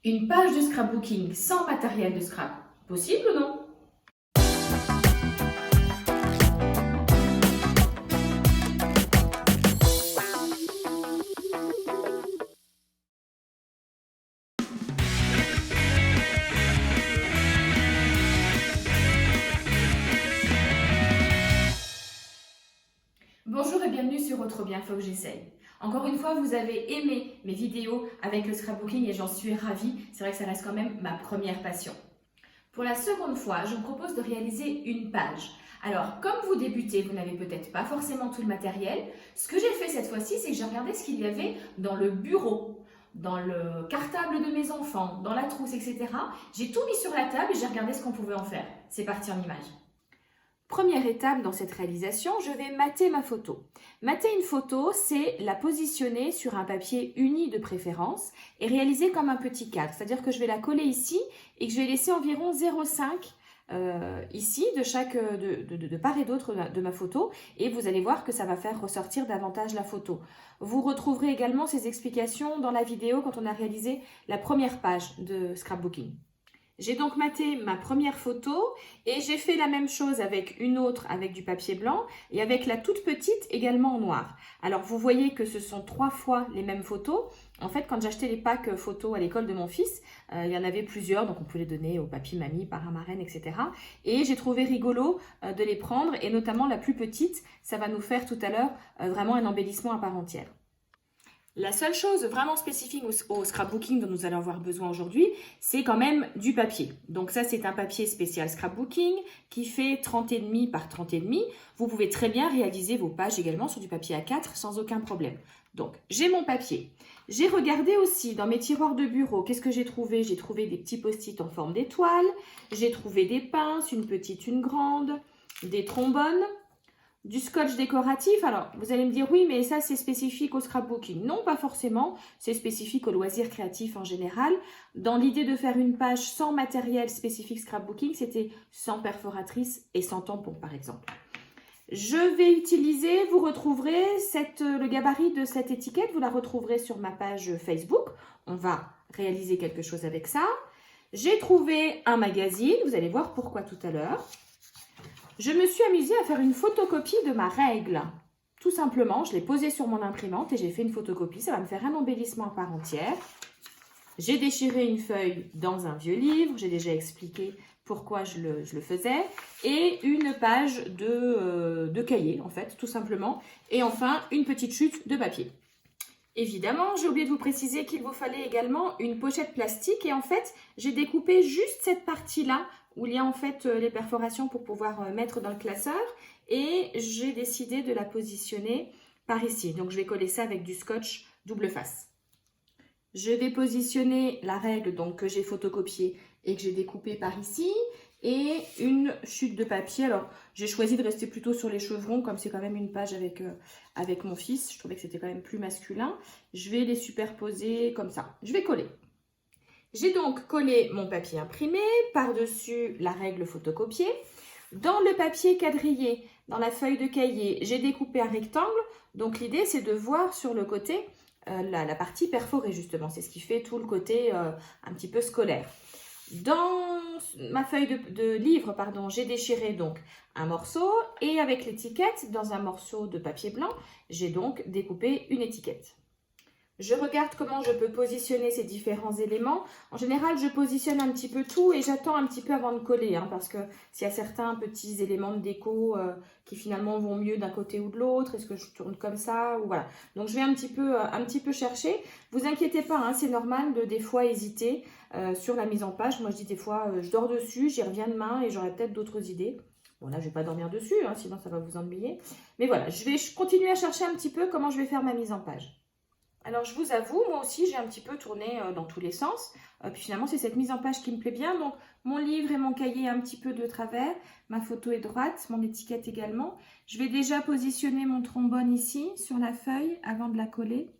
Une page de scrapbooking sans matériel de scrap, possible ou non? Bonjour et bienvenue sur Autre Bien, faut que j'essaye. Encore une fois, vous avez aimé mes vidéos avec le scrapbooking et j'en suis ravie. C'est vrai que ça reste quand même ma première passion. Pour la seconde fois, je vous propose de réaliser une page. Alors, comme vous débutez, vous n'avez peut-être pas forcément tout le matériel. Ce que j'ai fait cette fois-ci, c'est que j'ai regardé ce qu'il y avait dans le bureau, dans le cartable de mes enfants, dans la trousse, etc. J'ai tout mis sur la table et j'ai regardé ce qu'on pouvait en faire. C'est parti en images. Première étape dans cette réalisation, je vais mater ma photo. Mater une photo, c'est la positionner sur un papier uni de préférence et réaliser comme un petit cadre. C'est-à-dire que je vais la coller ici et que je vais laisser environ 0,5 ici de part et d'autre de ma photo et vous allez voir que ça va faire ressortir davantage la photo. Vous retrouverez également ces explications dans la vidéo quand on a réalisé la première page de scrapbooking. J'ai donc maté ma première photo et j'ai fait la même chose avec une autre avec du papier blanc et avec la toute petite également en noir. Alors vous voyez que ce sont 3 fois les mêmes photos. En fait, quand j'achetais les packs photos à l'école de mon fils, il y en avait plusieurs, donc on peut les donner au papy, mamie, parrain, marraine, etc. Et j'ai trouvé rigolo de les prendre et notamment la plus petite, ça va nous faire tout à l'heure vraiment un embellissement à part entière. La seule chose vraiment spécifique au scrapbooking dont nous allons avoir besoin aujourd'hui, c'est quand même du papier. Donc ça, c'est un papier spécial scrapbooking qui fait 30,5 par 30,5. Vous pouvez très bien réaliser vos pages également sur du papier A4 sans aucun problème. Donc, j'ai mon papier. J'ai regardé aussi dans mes tiroirs de bureau, qu'est-ce que j'ai trouvé? J'ai trouvé des petits post-it en forme d'étoile, j'ai trouvé des pinces, une petite, une grande, des trombones. Du scotch décoratif, alors vous allez me dire oui mais ça c'est spécifique au scrapbooking. Non, pas forcément, c'est spécifique aux loisirs créatifs en général. Dans l'idée de faire une page sans matériel spécifique scrapbooking, c'était sans perforatrice et sans tampon par exemple. Je vais utiliser, vous retrouverez le gabarit de cette étiquette, vous la retrouverez sur ma page Facebook. On va réaliser quelque chose avec ça. J'ai trouvé un magazine, vous allez voir pourquoi tout à l'heure. Je me suis amusée à faire une photocopie de ma règle. Tout simplement, je l'ai posée sur mon imprimante et j'ai fait une photocopie. Ça va me faire un embellissement à part entière. J'ai déchiré une feuille dans un vieux livre. J'ai déjà expliqué pourquoi je le faisais. Et une page de cahier, en fait, tout simplement. Et enfin, une petite chute de papier. Évidemment, j'ai oublié de vous préciser qu'il vous fallait également une pochette plastique. Et en fait, j'ai découpé juste cette partie-là où il y a en fait les perforations pour pouvoir mettre dans le classeur et j'ai décidé de la positionner par ici. Donc je vais coller ça avec du scotch double face. Je vais positionner la règle donc, que j'ai photocopiée et que j'ai découpée par ici et une chute de papier. Alors j'ai choisi de rester plutôt sur les chevrons comme c'est quand même une page avec mon fils. Je trouvais que c'était quand même plus masculin. Je vais les superposer comme ça. Je vais coller. J'ai donc collé mon papier imprimé par-dessus la règle photocopiée. Dans le papier quadrillé, dans la feuille de cahier, j'ai découpé un rectangle. Donc l'idée, c'est de voir sur le côté la partie perforée justement. C'est ce qui fait tout le côté un petit peu scolaire. Dans ma feuille de livre, j'ai déchiré donc un morceau et avec l'étiquette, dans un morceau de papier blanc, j'ai donc découpé une étiquette. Je regarde comment je peux positionner ces différents éléments. En général, je positionne un petit peu tout et j'attends un petit peu avant de coller parce que s'il y a certains petits éléments de déco qui finalement vont mieux d'un côté ou de l'autre, est-ce que je tourne comme ça ou voilà. Donc, je vais un petit peu chercher. Vous inquiétez pas, c'est normal de des fois hésiter sur la mise en page. Moi, je dis des fois, je dors dessus, j'y reviens demain et j'aurai peut-être d'autres idées. Bon, là, je ne vais pas dormir dessus, sinon ça va vous ennuyer. Mais voilà, je vais continuer à chercher un petit peu comment je vais faire ma mise en page. Alors, je vous avoue, moi aussi, j'ai un petit peu tourné dans tous les sens. Puis finalement, c'est cette mise en page qui me plaît bien. Donc, mon livre et mon cahier un petit peu de travers. Ma photo est droite, mon étiquette également. Je vais déjà positionner mon trombone ici, sur la feuille, avant de la coller.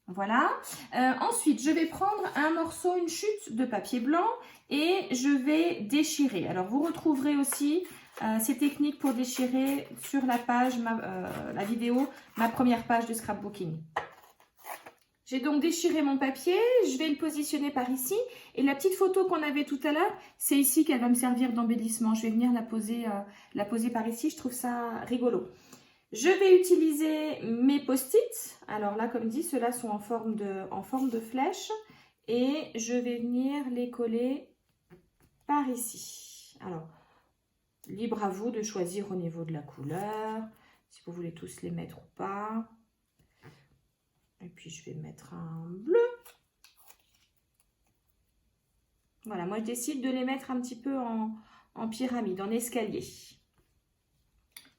Voilà. Ensuite, je vais prendre un morceau, une chute de papier blanc et je vais déchirer. Alors, vous retrouverez aussi ces techniques pour déchirer sur la page, la vidéo, ma première page de scrapbooking. J'ai donc déchiré mon papier, je vais le positionner par ici. Et la petite photo qu'on avait tout à l'heure, c'est ici qu'elle va me servir d'embellissement. Je vais venir la poser par ici, je trouve ça rigolo. Je vais utiliser mes post-it. Alors là, comme dit, ceux-là sont en forme de flèche. Et je vais venir les coller par ici. Alors, libre à vous de choisir au niveau de la couleur, si vous voulez tous les mettre ou pas. Et puis, je vais mettre un bleu. Voilà, moi, je décide de les mettre un petit peu en pyramide, en escalier.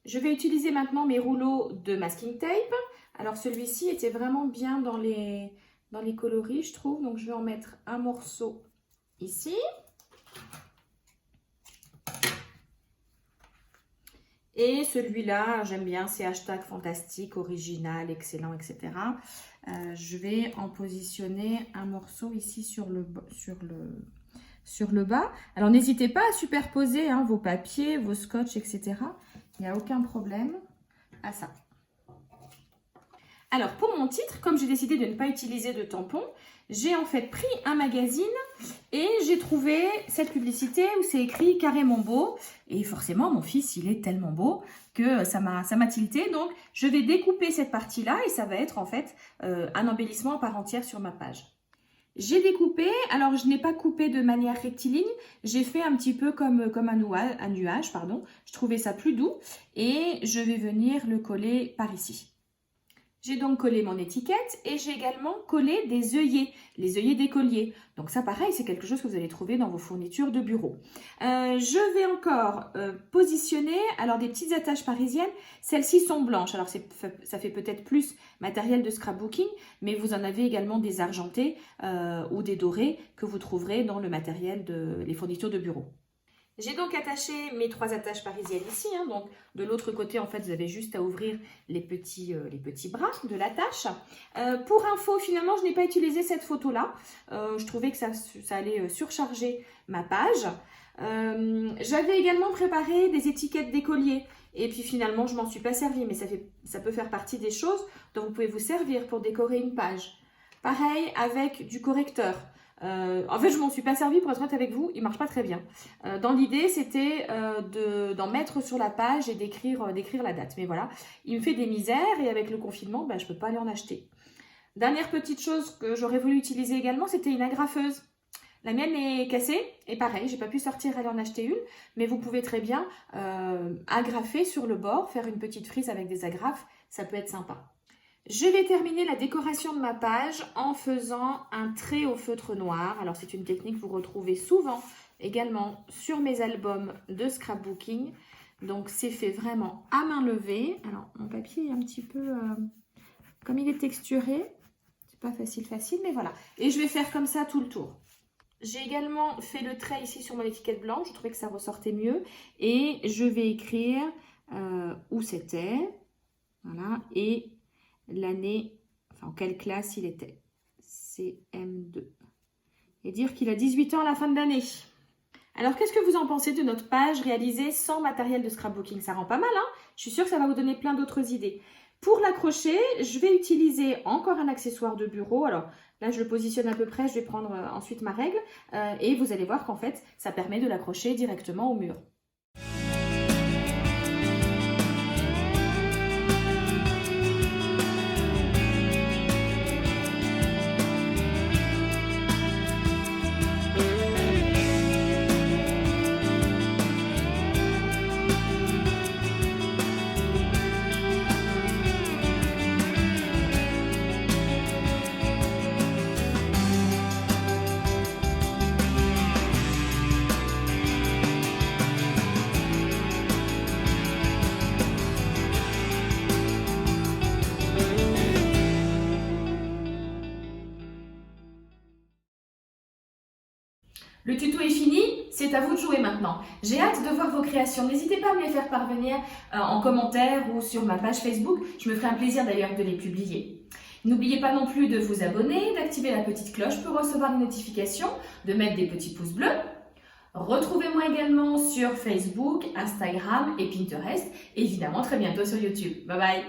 Je vais utiliser maintenant mes rouleaux de masking tape. Alors, celui-ci était vraiment bien dans les coloris, je trouve. Donc, je vais en mettre un morceau ici. Et celui-là, j'aime bien, c'est hashtag fantastique, original, excellent, etc. Je vais en positionner un morceau ici sur le bas. Alors, n'hésitez pas à superposer vos papiers, vos scotch, etc. Il n'y a aucun problème à ça. Alors, pour mon titre, comme j'ai décidé de ne pas utiliser de tampon, j'ai en fait pris un magazine et j'ai trouvé cette publicité où c'est écrit carrément beau. Et forcément, mon fils, il est tellement beau que ça m'a tilté. Donc, je vais découper cette partie-là et ça va être en fait un embellissement à part entière sur ma page. J'ai découpé, alors je n'ai pas coupé de manière rectiligne, j'ai fait un petit peu comme un nuage, pardon. Je trouvais ça plus doux et je vais venir le coller par ici. J'ai donc collé mon étiquette et j'ai également collé des œillets, les œillets d'écolier. Donc ça pareil, c'est quelque chose que vous allez trouver dans vos fournitures de bureau. Je vais encore positionner alors des petites attaches parisiennes. Celles-ci sont blanches, alors ça fait peut-être plus matériel de scrapbooking, mais vous en avez également des argentés ou des dorés que vous trouverez dans le matériel les fournitures de bureau. J'ai donc attaché mes 3 attaches parisiennes ici. Donc, de l'autre côté, en fait, vous avez juste à ouvrir les petits bras de l'attache. Pour info, finalement, je n'ai pas utilisé cette photo-là. Je trouvais que ça allait surcharger ma page. J'avais également préparé des étiquettes d'écoliers. Et puis, finalement, je ne m'en suis pas servie. Mais ça peut faire partie des choses dont vous pouvez vous servir pour décorer une page. Pareil avec du correcteur. En fait, je m'en suis pas servi pour être honnête avec vous, il marche pas très bien. Dans l'idée, c'était d'en mettre sur la page et d'écrire la date. Mais voilà, il me fait des misères et avec le confinement, je peux pas aller en acheter. Dernière petite chose que j'aurais voulu utiliser également, c'était une agrafeuse. La mienne est cassée et pareil, j'ai pas pu sortir aller en acheter une, mais vous pouvez très bien agrafer sur le bord, faire une petite frise avec des agrafes, ça peut être sympa. Je vais terminer la décoration de ma page en faisant un trait au feutre noir. Alors, c'est une technique que vous retrouvez souvent également sur mes albums de scrapbooking. Donc, c'est fait vraiment à main levée. Alors, mon papier est un petit peu... comme il est texturé, c'est pas facile, mais voilà. Et je vais faire comme ça tout le tour. J'ai également fait le trait ici sur mon étiquette blanche. Je trouvais que ça ressortait mieux. Et je vais écrire où c'était. Voilà. Et l'année, enfin en quelle classe il était, CM2, et dire qu'il a 18 ans à la fin de l'année. Alors qu'est-ce que vous en pensez de notre page réalisée sans matériel de scrapbooking? Ça rend pas mal, hein? Je suis sûre que ça va vous donner plein d'autres idées. Pour l'accrocher, je vais utiliser encore un accessoire de bureau. Alors là, je le positionne à peu près, je vais prendre ensuite ma règle et vous allez voir qu'en fait, ça permet de l'accrocher directement au mur. Le tuto est fini, c'est à vous de jouer maintenant. J'ai hâte de voir vos créations. N'hésitez pas à me les faire parvenir en commentaire ou sur ma page Facebook. Je me ferai un plaisir d'ailleurs de les publier. N'oubliez pas non plus de vous abonner, d'activer la petite cloche pour recevoir les notifications, de mettre des petits pouces bleus. Retrouvez-moi également sur Facebook, Instagram et Pinterest. Et évidemment très bientôt sur YouTube. Bye bye!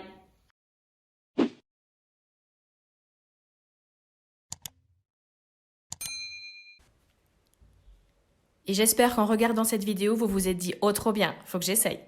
Et j'espère qu'en regardant cette vidéo, vous vous êtes dit « Oh trop bien, faut que j'essaye ».